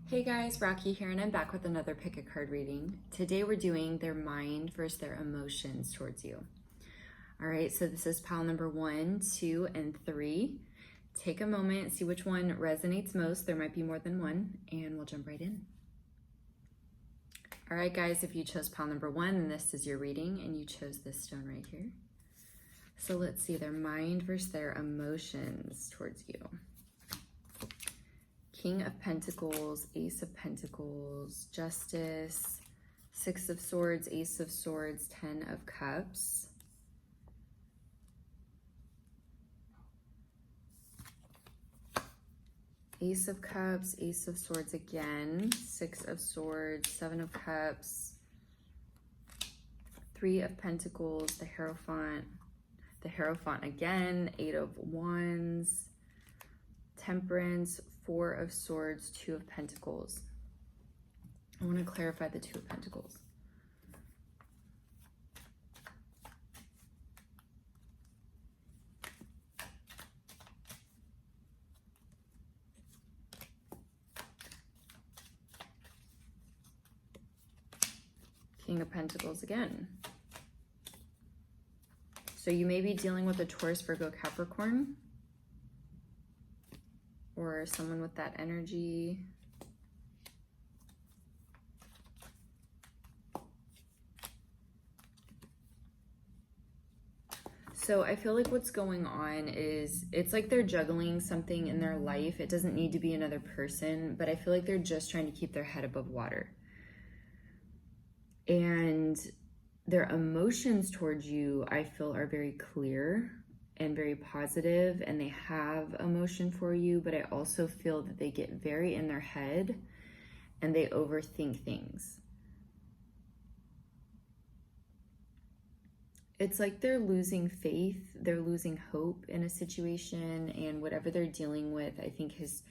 Hey guys, Rocky here, and I'm back with another pick a card reading. Today we're doing their mind versus their emotions towards you. All right, so this is pile number 1, 2, and 3. Take a moment, see which one resonates most. There might be more than one, and we'll jump right in. All right, guys, if you chose pile number 1, then this is your reading, and you chose this stone right here. So let's see their mind versus their emotions towards you. King of Pentacles, Ace of Pentacles, Justice, Six of Swords, Ace of Swords, 10 of Cups. Ace of Cups, Ace of Swords again, Six of Swords, 7 of Cups, 3 of Pentacles, the Hierophant again, 8 of Wands, Temperance, 4 of Swords, 2 of Pentacles. I want to clarify the 2 of Pentacles. King of Pentacles again. So you may be dealing with a Taurus, Virgo, Capricorn, or someone with that energy. So I feel like what's going on is it's like they're juggling something in their life. It doesn't need to be another person, but I feel like they're just trying to keep their head above water. And their emotions towards you, I feel, are very clear and very positive, and they have emotion for you, but I also feel that they get very in their head and they overthink things. It's like they're losing faith, they're losing hope in a situation, and whatever they're dealing with, I think, has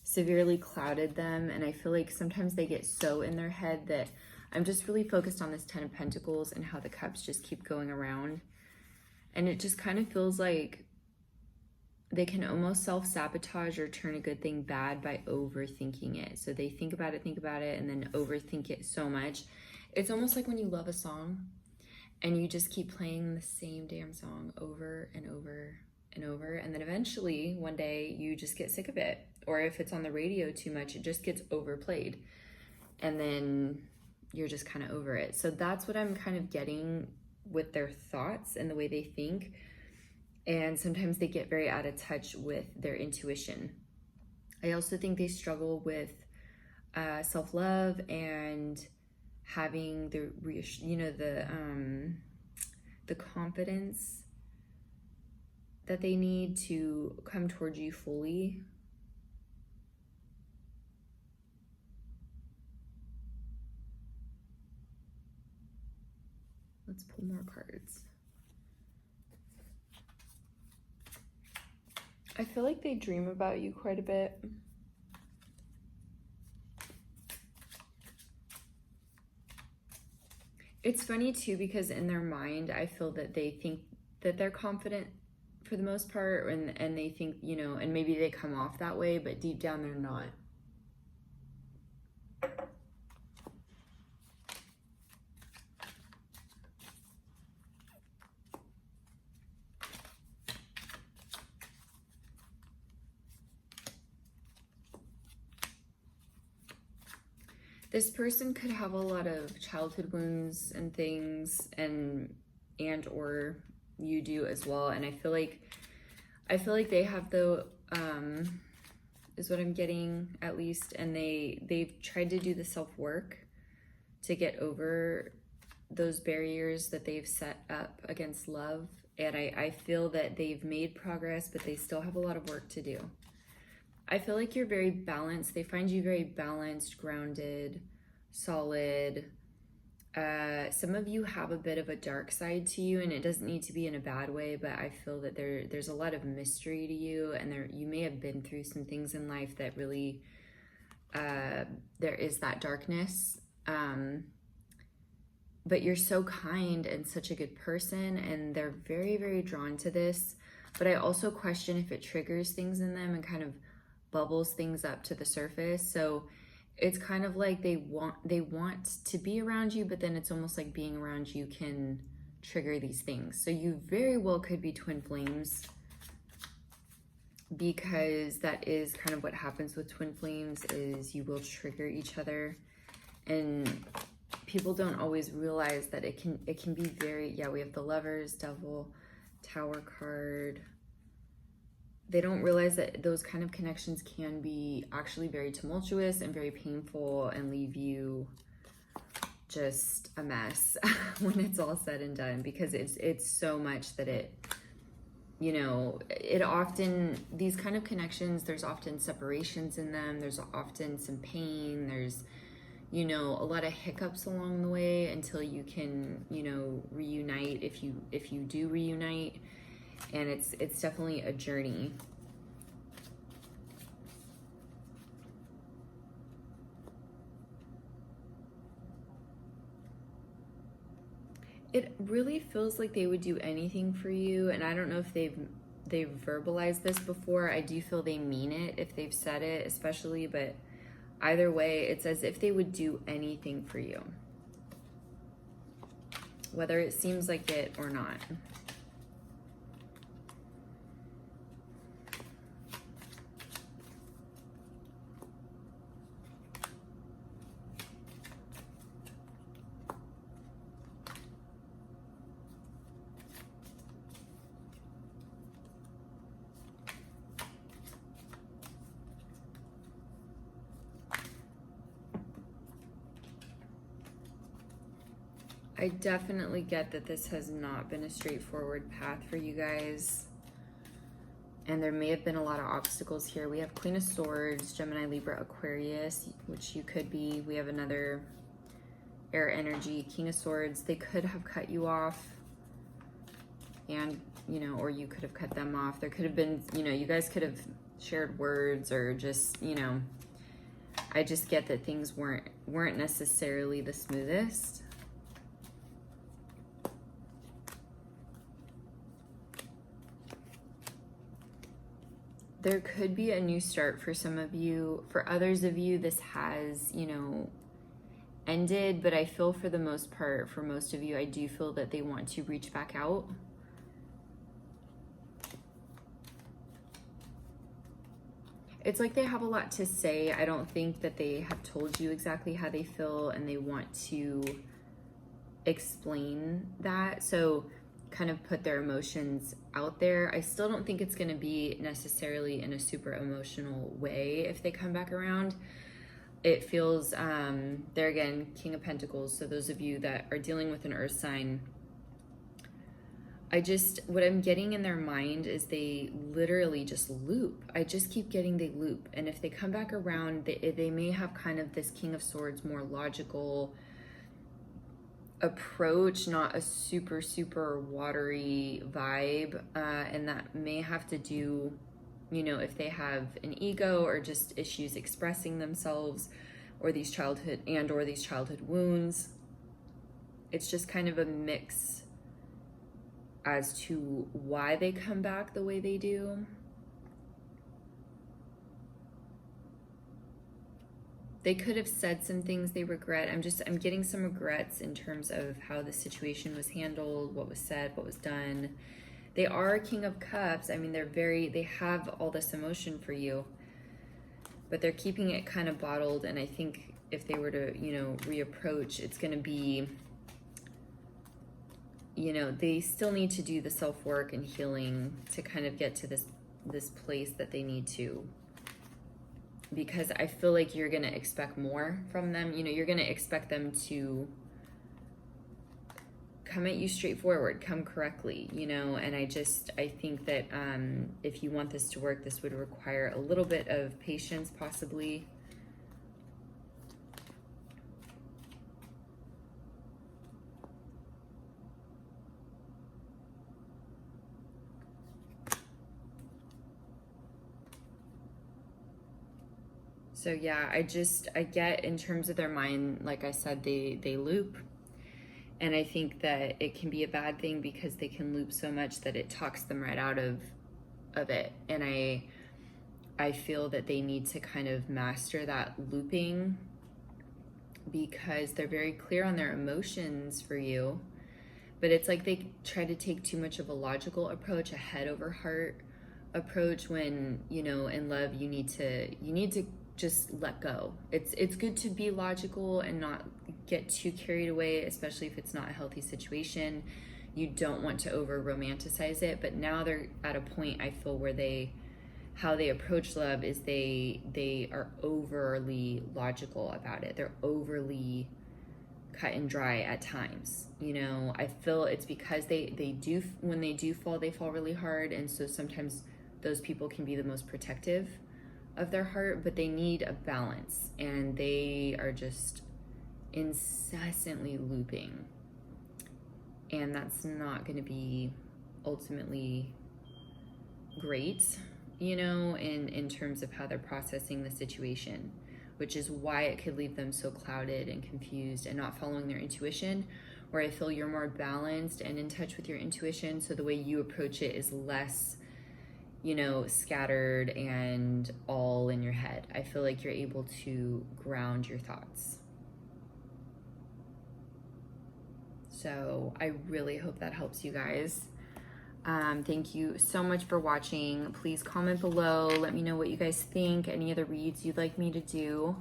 severely clouded them. And I feel like sometimes they get so in their head that I'm just really focused on this 10 of Pentacles and how the cups just keep going around. And it just kind of feels like they can almost self-sabotage or turn a good thing bad by overthinking it. So they think about it, and then overthink it so much. It's almost like when you love a song and you just keep playing the same damn song over and over and over. And then eventually, one day, you just get sick of it. Or if it's on the radio too much, it just gets overplayed. And then you're just kind of over it. So that's what I'm kind of getting with their thoughts and the way they think. And sometimes they get very out of touch with their intuition. I also think they struggle with self-love and having the the confidence that they need to come towards you fully. Let's pull more cards. I feel like they dream about you quite a bit. It's funny too, because in their mind, I feel that they think that they're confident for the most part, and they think, and maybe they come off that way, but deep down they're not. This person could have a lot of childhood wounds and things, and or you do as well. And I feel like they have is what I'm getting, at least. And they've tried to do the self-work to get over those barriers that they've set up against love. And I feel that they've made progress, but they still have a lot of work to do. I feel like you're very balanced. They find you very balanced, grounded, solid. Some of you have a bit of a dark side to you, and it doesn't need to be in a bad way, but I feel that there's a lot of mystery to you, and you may have been through some things in life that really, there is that darkness. But you're so kind and such a good person, and they're very, very drawn to this. But I also question if it triggers things in them and kind of bubbles things up to the surface. So it's kind of like they want to be around you, but then it's almost like being around you can trigger these things. So you very well could be twin flames, because that is kind of what happens with twin flames, is you will trigger each other. And people don't always realize that it can be very, yeah, we have the Lovers, Devil, Tower card. They don't realize that those kind of connections can be actually very tumultuous and very painful and leave you just a mess when it's all said and done, because it's so much that it, you know, it often, these kind of connections, there's often separations in them, there's often some pain, there's, you know, a lot of hiccups along the way until you can, you know, reunite, if you do reunite. And it's definitely a journey. It really feels like they would do anything for you, and I don't know if they've verbalized this before. I do feel they mean it if they've said it, especially, but either way, it's as if they would do anything for you, whether it seems like it or not. I definitely get that this has not been a straightforward path for you guys. And there may have been a lot of obstacles here. We have Queen of Swords, Gemini, Libra, Aquarius, which you could be. We have another air energy, King of Swords. They could have cut you off, and, you know, or you could have cut them off. There could have been, you know, you guys could have shared words, or just, you know, I just get that things weren't necessarily the smoothest. There could be a new start for some of you. For others of you, this has, you know, ended, but I feel for the most part, for most of you, I do feel that they want to reach back out. It's like they have a lot to say. I don't think that they have told you exactly how they feel, and they want to explain that. So kind of put their emotions out there. I still don't think it's going to be necessarily in a super emotional way if they come back around. It feels, there again, King of Pentacles. So those of you that are dealing with an earth sign, what I'm getting in their mind is they literally just loop. I just keep getting they loop. And if they come back around, they may have kind of this King of Swords, more logical approach, not a super, super watery vibe. And that may have to do, you know, if they have an ego or just issues expressing themselves, or these childhood wounds. It's just kind of a mix as to why they come back the way they do. They could have said some things they regret. I'm getting some regrets in terms of how the situation was handled, what was said, what was done. They are a King of Cups. I mean, they have all this emotion for you, but they're keeping it kind of bottled. And I think if they were to, you know, reapproach, it's going to be, you know, they still need to do the self-work and healing to kind of get to this place that they need to. Because I feel like you're going to expect more from them. You know, you're going to expect them to come at you straightforward, come correctly, you know. And I think that if you want this to work, this would require a little bit of patience, possibly. So yeah, I get in terms of their mind, like I said, they loop. And I think that it can be a bad thing because they can loop so much that it talks them right out of it. And I feel that they need to kind of master that looping because they're very clear on their emotions for you, but it's like they try to take too much of a logical approach, a head over heart approach, when, you know, in love you need to just let go. It's good to be logical and not get too carried away, especially if it's not a healthy situation. You don't want to over romanticize it, but now they're at a point, I feel, where how they approach love is they are overly logical about it. They're overly cut and dry at times. You know, I feel it's because they do, when they do fall, they fall really hard, and so sometimes those people can be the most protective of their heart, but they need a balance, and they are just incessantly looping, and that's not going to be ultimately great, you know, in terms of how they're processing the situation, which is why it could leave them so clouded and confused and not following their intuition, where I feel you're more balanced and in touch with your intuition, so the way you approach it is less, you know, scattered and all in your head. I feel like you're able to ground your thoughts. So I really hope that helps you guys. Thank you so much for watching. Please comment below. Let me know what you guys think, any other reads you'd like me to do.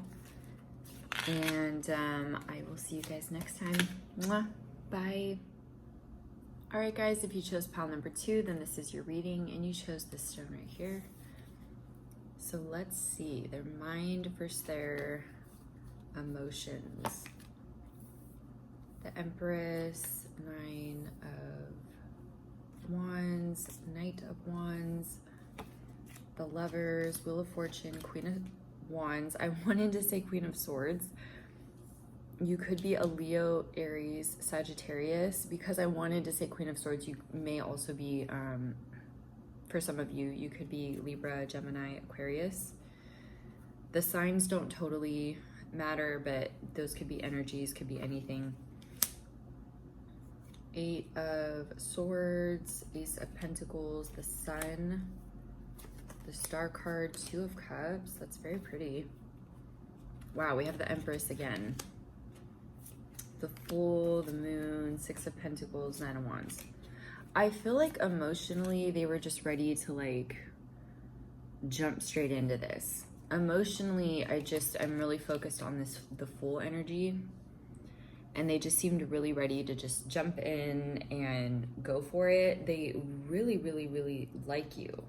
And I will see you guys next time. Mwah. Bye. All right, guys, if you chose pile number 2, then this is your reading, and you chose this stone right here. So let's see, their mind versus their emotions. The Empress, 9 of Wands, Knight of Wands, the Lovers, Wheel of Fortune, Queen of Wands. I wanted to say Queen of Swords. You could be a Leo, Aries, Sagittarius. Because I wanted to say Queen of Swords, you may also be, for some of you, you could be Libra, Gemini, Aquarius. The signs don't totally matter, but those could be energies, could be anything. 8 of Swords, Ace of Pentacles, the Sun, the Star card, 2 of Cups. That's very pretty. Wow, we have the Empress again. The Fool, the Moon, 6 of Pentacles, 9 of Wands. I feel like emotionally they were just ready to like jump straight into this. Emotionally, I'm really focused on this, the Fool energy. And they just seemed really ready to just jump in and go for it. They really, really, really like you.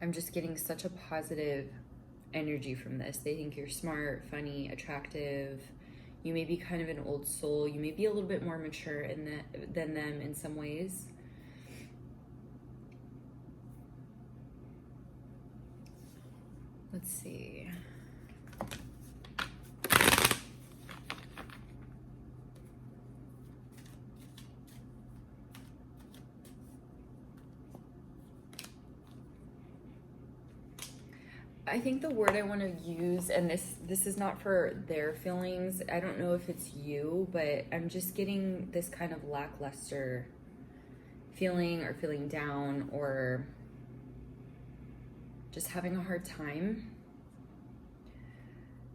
I'm just getting such a positive energy from this. They think you're smart, funny, attractive. You may be kind of an old soul. You may be a little bit more mature than them in some ways. Let's see. I think the word I want to use, and this is not for their feelings, I don't know if it's you, but I'm just getting this kind of lackluster feeling, or feeling down, or just having a hard time.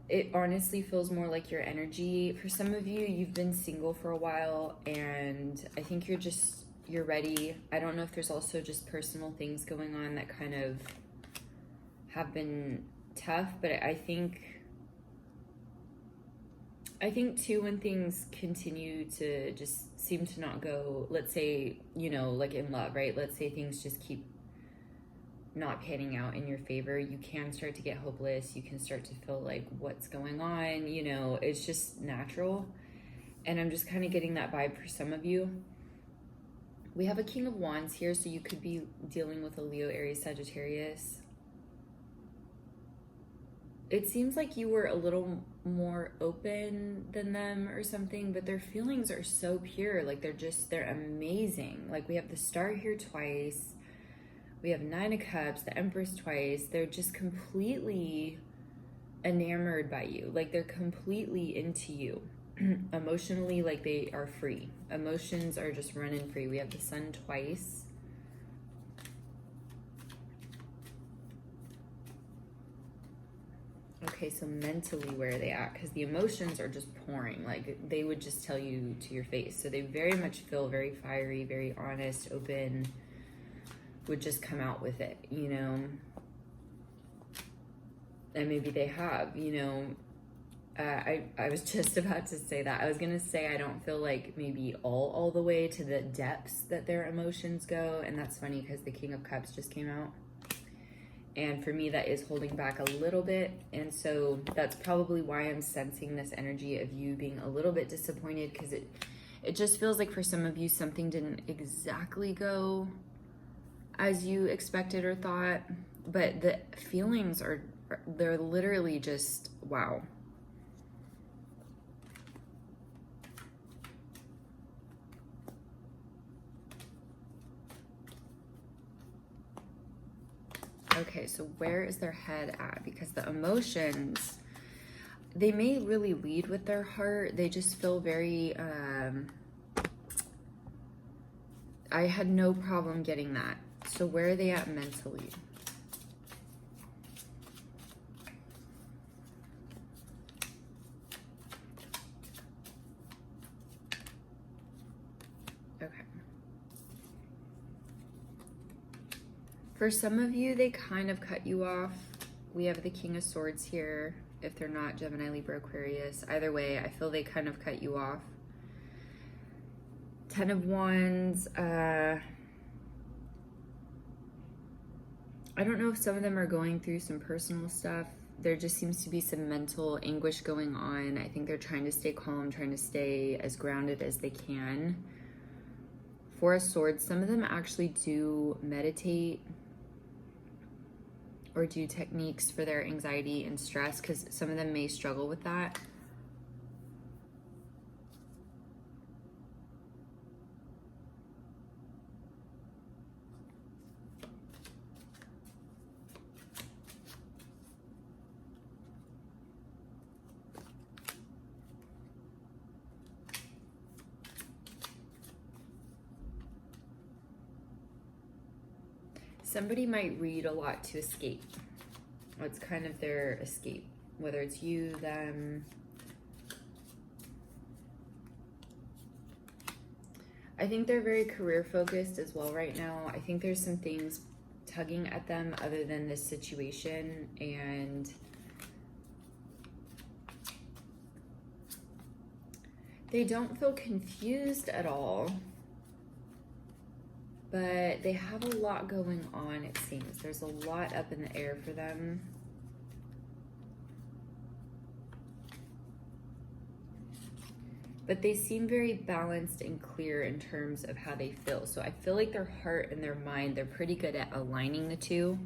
It honestly feels more like your energy. For some of you, you've been single for a while, and I think you're ready. I don't know if there's also just personal things going on that kind of have been tough, but I think too, when things continue to just seem to not go, let's say, you know, like in love, right? Let's say things just keep not panning out in your favor, you can start to get hopeless. You can start to feel like, what's going on? You know, it's just natural. And I'm just kind of getting that vibe for some of you. We have a King of Wands here, so you could be dealing with a Leo, Aries, Sagittarius. It seems like you were a little more open than them or something, but their feelings are so pure. Like they're amazing. Like we have the Star here twice. We have 9 of Cups, the Empress twice. They're just completely enamored by you. Like they're completely into you. Emotionally, like they are free. Emotions are just running free. We have the Sun twice. Okay, so mentally, where are they at? Because the emotions are just pouring. Like, they would just tell you to your face. So they very much feel very fiery, very honest, open, would just come out with it, you know? And maybe they have, you know. I was just about to say that. I was going to say I don't feel like maybe all the way to the depths that their emotions go. And that's funny because the King of Cups just came out. And for me, that is holding back a little bit. And so that's probably why I'm sensing this energy of you being a little bit disappointed, because it just feels like for some of you, something didn't exactly go as you expected or thought. But the feelings they're literally just, wow. Okay, so where is their head at? Because the emotions, they may really lead with their heart. They just feel very, I had no problem getting that. So where are they at mentally? Okay. For some of you, they kind of cut you off. We have the King of Swords here. If they're not Gemini, Libra, Aquarius. Either way, I feel they kind of cut you off. 10 of Wands. I don't know if some of them are going through some personal stuff. There just seems to be some mental anguish going on. I think they're trying to stay calm, trying to stay as grounded as they can. 4 of Swords. Some of them actually do meditate or do techniques for their anxiety and stress, because some of them may struggle with that. Somebody might read a lot to escape. It's kind of their escape, whether it's you, them. I think they're very career focused as well right now. I think there's some things tugging at them other than this situation, and they don't feel confused at all, but they have a lot going on, it seems. There's a lot up in the air for them. But they seem very balanced and clear in terms of how they feel. So I feel like their heart and their mind, they're pretty good at aligning the two.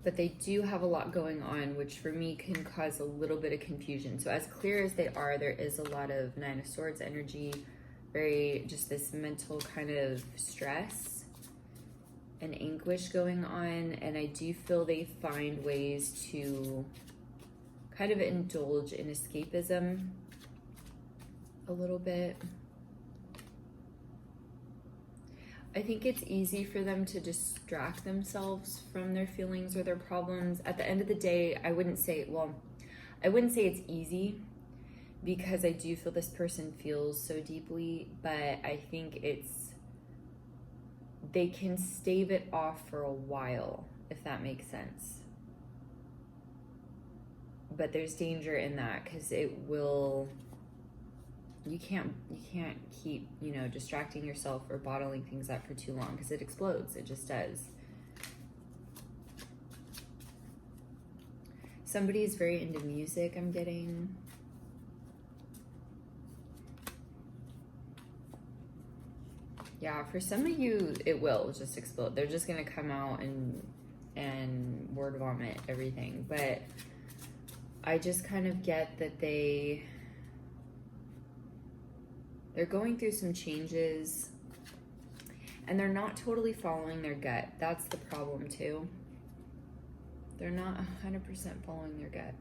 But they do have a lot going on, which for me can cause a little bit of confusion. So as clear as they are, there is a lot of 9 of Swords energy, very just this mental kind of stress and anguish going on. And I do feel they find ways to kind of indulge in escapism a little bit. I think it's easy for them to distract themselves from their feelings or their problems. At the end of the day, I wouldn't say it's easy, because I do feel this person feels so deeply, but I think they can stave it off for a while, if that makes sense. But there's danger in that, because you can't keep, distracting yourself or bottling things up for too long, because it explodes. It just does. Somebody is very into music, I'm getting. Yeah, for some of you, it will just explode. They're just going to come out and word vomit everything. But I just kind of get that they're going through some changes, and they're not totally following their gut. That's the problem too. They're not 100% following their gut.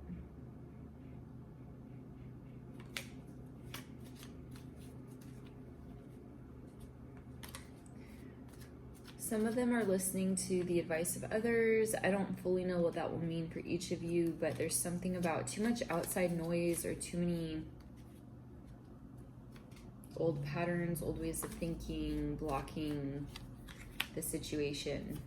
some of them are listening to the advice of others. I don't fully know what that will mean for each of you, but there's something about too much outside noise or too many old patterns, old ways of thinking, blocking the situation.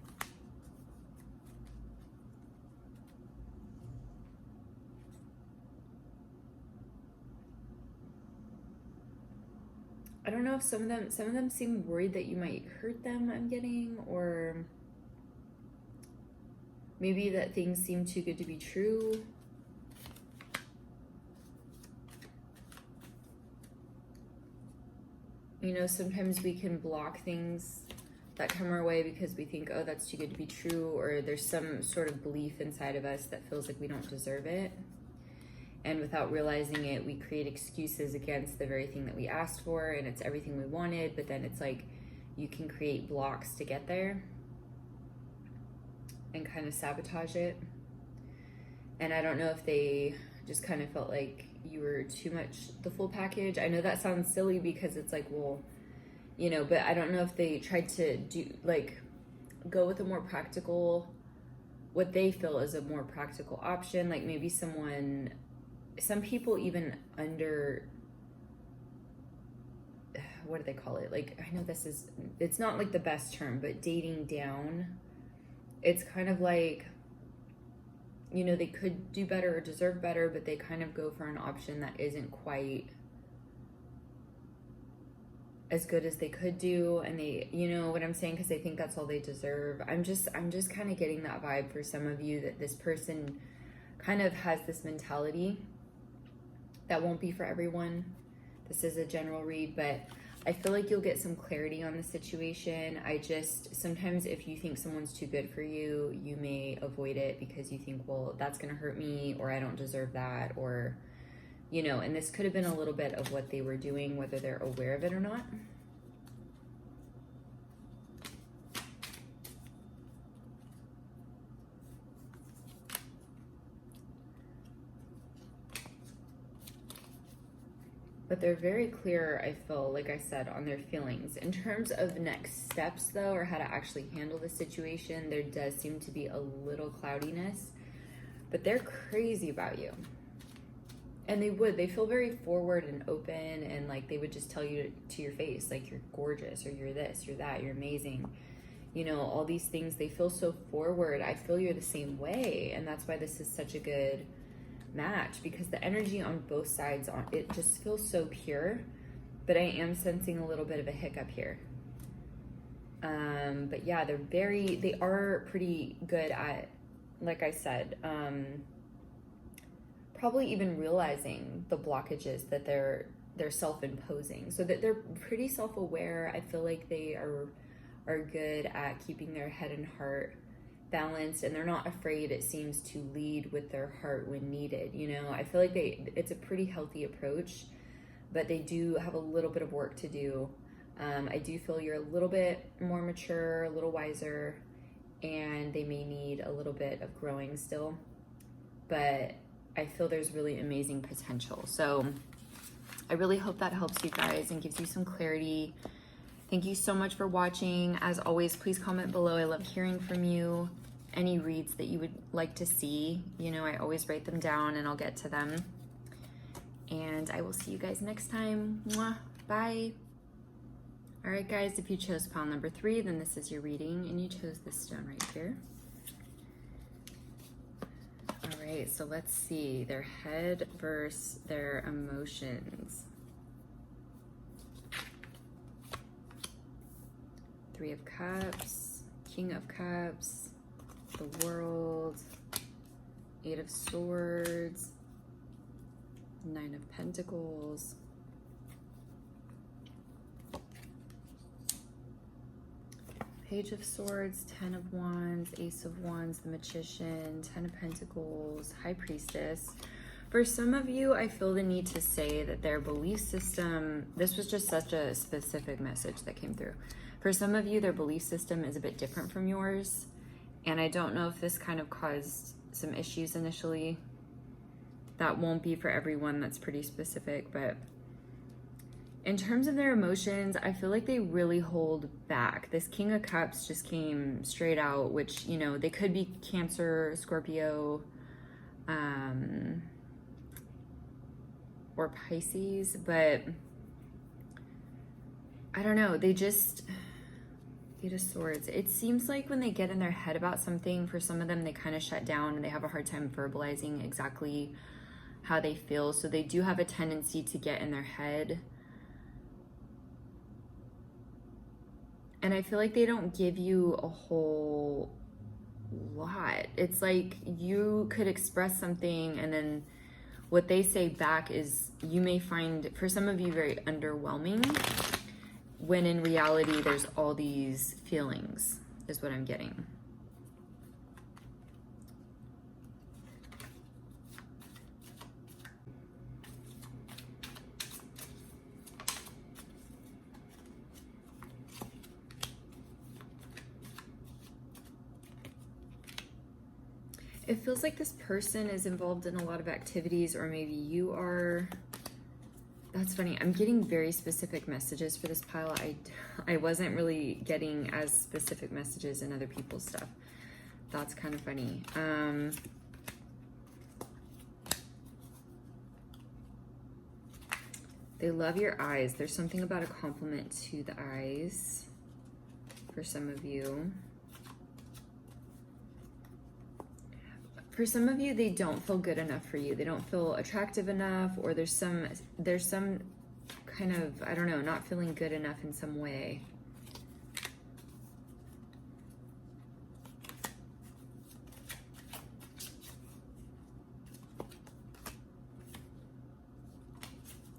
I don't know if some of them seem worried that you might hurt them, I'm getting, or maybe that things seem too good to be true. You know, sometimes we can block things that come our way because we think, oh, that's too good to be true, or there's some sort of belief inside of us that feels like we don't deserve it. And without realizing it, we create excuses against the very thing that we asked for, and it's everything we wanted, but then it's like you can create blocks to get there and kind of sabotage it. And I don't know if they just kind of felt like you were too much the full package. I know that sounds silly because it's like, well, you know, but I don't know if they tried to do, like, go with a more practical, what they feel is a more practical option. Like maybe some people even under, what do they call it? Like, I know it's not like the best term, but dating down. It's kind of like, you know, they could do better or deserve better, but they kind of go for an option that isn't quite as good as they could do. And they, you know what I'm saying? Because they think that's all they deserve. I'm just kind of getting that vibe for some of you that this person kind of has this mentality. That won't be for everyone. This is a general read, but I feel like you'll get some clarity on the situation. Sometimes if you think someone's too good for you, you may avoid it because you think, well, that's going to hurt me, or I don't deserve that, or, you know, and this could have been a little bit of what they were doing, whether they're aware of it or not. But they're very clear, I feel, like I said, on their feelings. In terms of next steps, though, or how to actually handle the situation, there does seem to be a little cloudiness. But they're crazy about you. And they feel very forward and open, and like they would just tell you to your face, like, you're gorgeous, or you're this, you're that, you're amazing. You know, all these things, they feel so forward. I feel you're the same way. And that's why this is such a good match, because the energy on both sides, it just feels so pure. But I am sensing a little bit of a hiccup here. But yeah, they are pretty good at, like I said, probably even realizing the blockages that they're self-imposing, so that they're pretty self-aware. I feel like they are good at keeping their head and heart balanced, and they're not afraid, it seems, to lead with their heart when needed. You know, I feel like it's a pretty healthy approach, but they do have a little bit of work to do. I do feel you're a little bit more mature, a little wiser, and they may need a little bit of growing still, but I feel there's really amazing potential. So I really hope that helps you guys and gives you some clarity. Thank you so much for watching. As always, please comment below. I love hearing from you. Any reads that you would like to see, you know, I always write them down and I'll get to them. And I will see you guys next time. Mwah. Bye. All right, guys, if you chose pile number 3, then this is your reading, and you chose this stone right here. All right, so let's see their head versus their emotions. 3 of Cups, King of Cups, the World, 8 of Swords, 9 of Pentacles, Page of Swords, 10 of Wands, Ace of Wands, the Magician, 10 of Pentacles, High Priestess. For some of you, I feel the need to say that their belief system, this was just such a specific message that came through. For some of you, their belief system is a bit different from yours. And I don't know if this kind of caused some issues initially. That won't be for everyone, that's pretty specific, but In terms of their emotions, I feel like they really hold back. This King of Cups just came straight out, which, you know, they could be Cancer, Scorpio, or Pisces, but I don't know. They just, Eight of Swords. It seems like when they get in their head about something, for some of them, they kind of shut down and they have a hard time verbalizing exactly how they feel. So they do have a tendency to get in their head. And I feel like they don't give you a whole lot. It's like you could express something and then what they say back is, you may find, for some of you, very underwhelming, when in reality there's all these feelings, is what I'm getting. It feels like this person is involved in a lot of activities, or maybe you are. That's funny. I'm getting very specific messages for this pile. I wasn't really getting as specific messages in other people's stuff. That's kind of funny. They love your eyes. There's something about a compliment to the eyes for some of you. For some of you, they don't feel good enough for you. They don't feel attractive enough, or there's some kind of, I don't know, not feeling good enough in some way.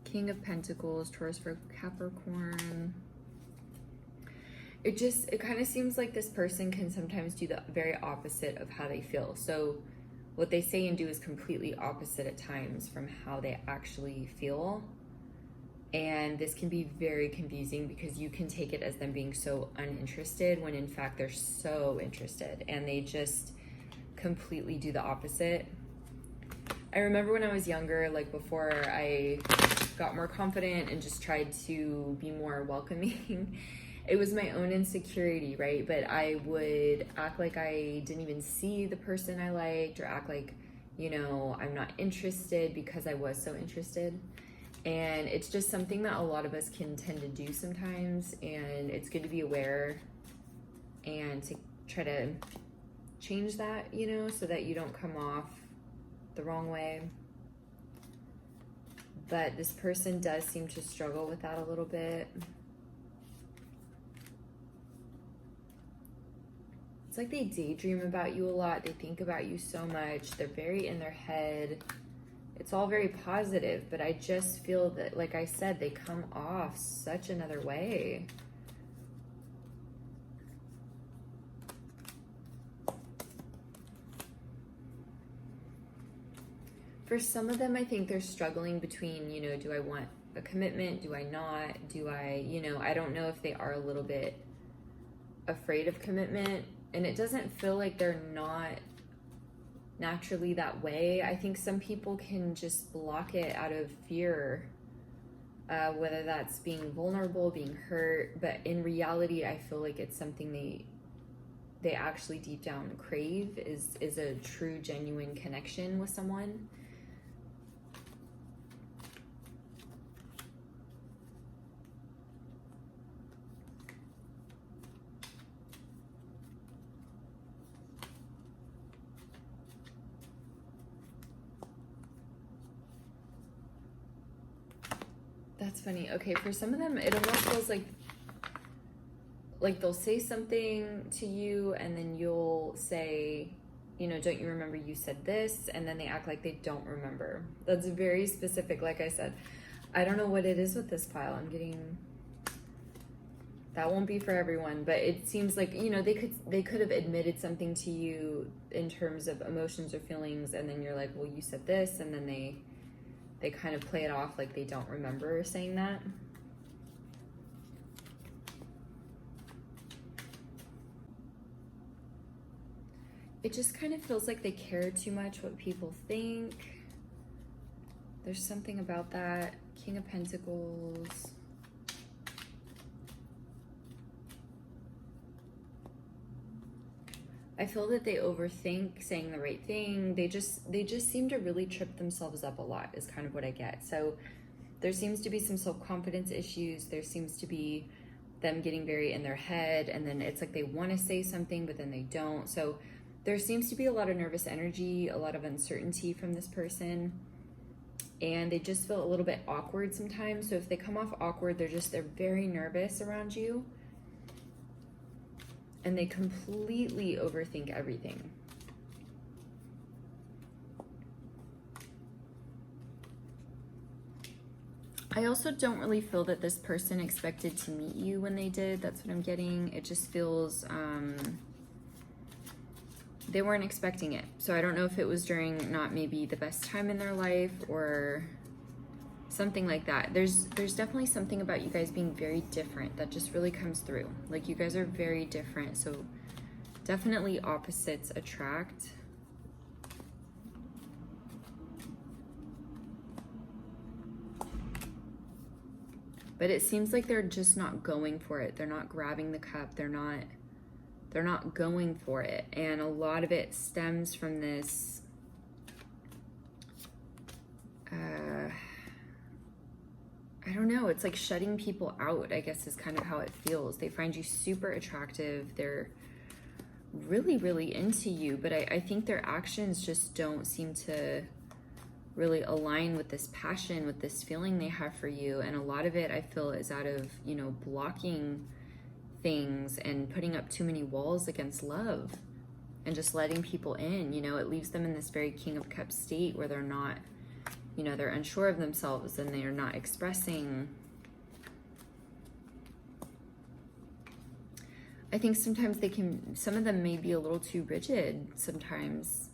King of Pentacles, Taurus for Capricorn. It kind of seems like this person can sometimes do the very opposite of how they feel. So what they say and do is completely opposite at times from how they actually feel. And this can be very confusing because you can take it as them being so uninterested when in fact they're so interested, and they just completely do the opposite. I remember when I was younger, like before I got more confident and just tried to be more welcoming, it was my own insecurity, right? But I would act like I didn't even see the person I liked, or act like, you know, I'm not interested because I was so interested. And it's just something that a lot of us can tend to do sometimes, and it's good to be aware and to try to change that, you know, so that you don't come off the wrong way. But this person does seem to struggle with that a little bit. It's like they daydream about you a lot. They think about you so much. They're very in their head. It's all very positive, but I just feel that, like I said, they come off such another way. For some of them, I think they're struggling between, you know, do I want a commitment? Do I not? Do I, you know, I don't know if they are a little bit afraid of commitment. And it doesn't feel like they're not naturally that way. I think some people can just block it out of fear, whether that's being vulnerable, being hurt. But in reality, I feel like it's something they actually deep down crave, is a true, genuine connection with someone. That's funny. Okay, for some of them, it almost feels like they'll say something to you and then you'll say, you know, don't you remember you said this? And then they act like they don't remember. That's very specific. Like I said, I don't know what it is with this pile. I'm getting, that won't be for everyone, but it seems like, you know, they could have admitted something to you in terms of emotions or feelings, and then you're like, well, you said this, and then they kind of play it off like they don't remember saying that. It just kind of feels like they care too much what people think. There's something about that. King of Pentacles. I feel that they overthink saying the right thing. They just seem to really trip themselves up a lot is kind of what I get. So there seems to be some self-confidence issues. There seems to be them getting very in their head, and then it's like they want to say something but then they don't. So there seems to be a lot of nervous energy, a lot of uncertainty from this person, and they just feel a little bit awkward sometimes. So if they come off awkward, they're very nervous around you, and they completely overthink everything. I also don't really feel that this person expected to meet you when they did. That's what I'm getting. It just feels they weren't expecting it. So I don't know if it was during not maybe the best time in their life or something like that. There's definitely something about you guys being very different that just really comes through. Like, you guys are very different. So definitely opposites attract. But it seems like they're just not going for it. They're not grabbing the cup. They're not going for it. And a lot of it stems from this I don't know, it's like shutting people out, I guess, is kind of how it feels. They find you super attractive. They're really, really into you, but I think their actions just don't seem to really align with this passion, with this feeling they have for you. And a lot of it, I feel, is out of, blocking things and putting up too many walls against love and just letting people in. It leaves them in this very King of Cups state where they're not, they're unsure of themselves and they're not expressing. I think sometimes some of them may be a little too rigid sometimes.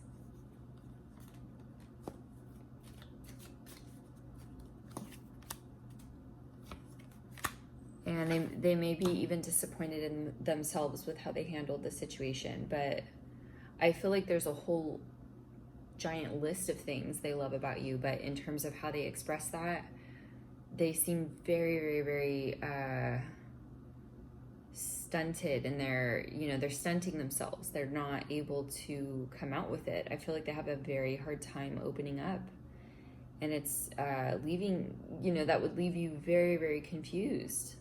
And they may be even disappointed in themselves with how they handled the situation. But I feel like there's a whole giant list of things they love about you. But in terms of how they express that, they seem very, very, very stunted. And they're stunting themselves. They're not able to come out with it. I feel like they have a very hard time opening up. And it's leaving, that would leave you very, very confused.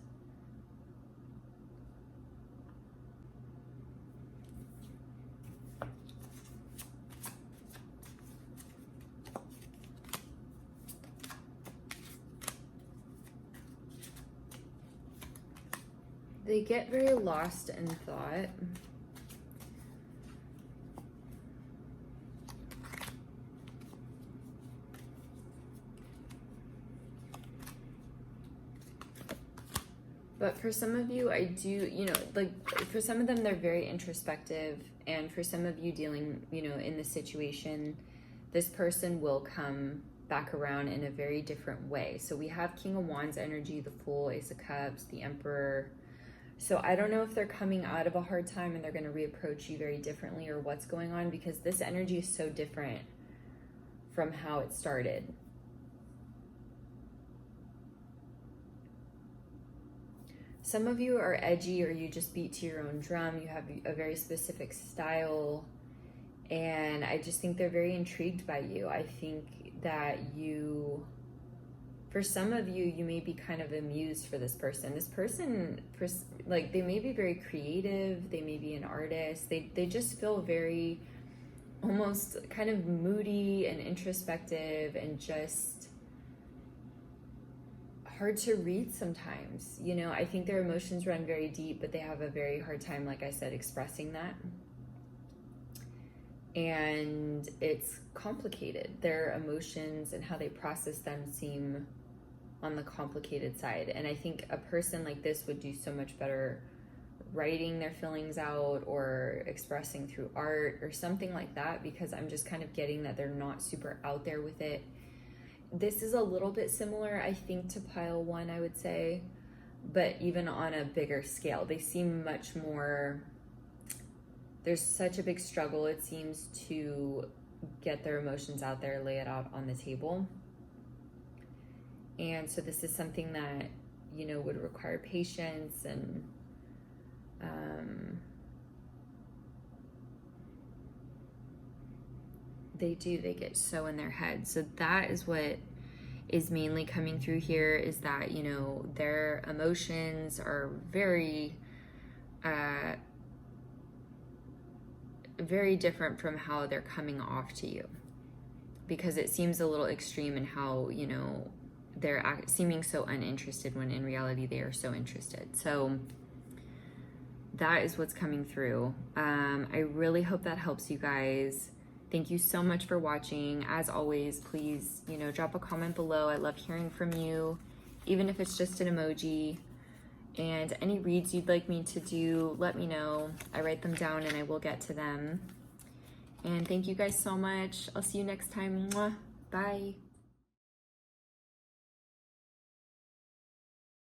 They get very lost in thought. But for some of you, I do, for some of them, they're very introspective. And for some of you dealing, in the situation, this person will come back around in a very different way. So we have King of Wands energy, the Fool, Ace of Cups, the Emperor. So I don't know if they're coming out of a hard time and they're going to reapproach you very differently or what's going on, because this energy is so different from how it started. Some of you are edgy, or you just beat to your own drum. You have a very specific style, and I just think they're very intrigued by you. I think that for some of you, you may be kind of amused for this person. This person, they may be very creative. They may be an artist. They just feel very almost kind of moody and introspective and just hard to read sometimes. I think their emotions run very deep, but they have a very hard time, like I said, expressing that. And it's complicated. Their emotions and how they process them seem on the complicated side. And I think a person like this would do so much better writing their feelings out or expressing through art or something like that, because I'm just kind of getting that they're not super out there with it. This is a little bit similar, I think, to pile one, I would say, but even on a bigger scale. They seem much more, there's such a big struggle, it seems, to get their emotions out there, lay it out on the table. And so this is something that, would require patience and They do. They get so in their head. So that is what is mainly coming through here, is that, you know, their emotions are very, very different from how they're coming off to you, because it seems a little extreme in how, you know, they're seeming so uninterested when in reality they are so interested. So that is what's coming through. I really hope that helps you guys. Thank you so much for watching. As always, please, you know, drop a comment below. I love hearing from you, even if it's just an emoji. And any reads you'd like me to do, let me know. I write them down and I will get to them. And thank you guys so much. I'll see you next time. Mwah. Bye.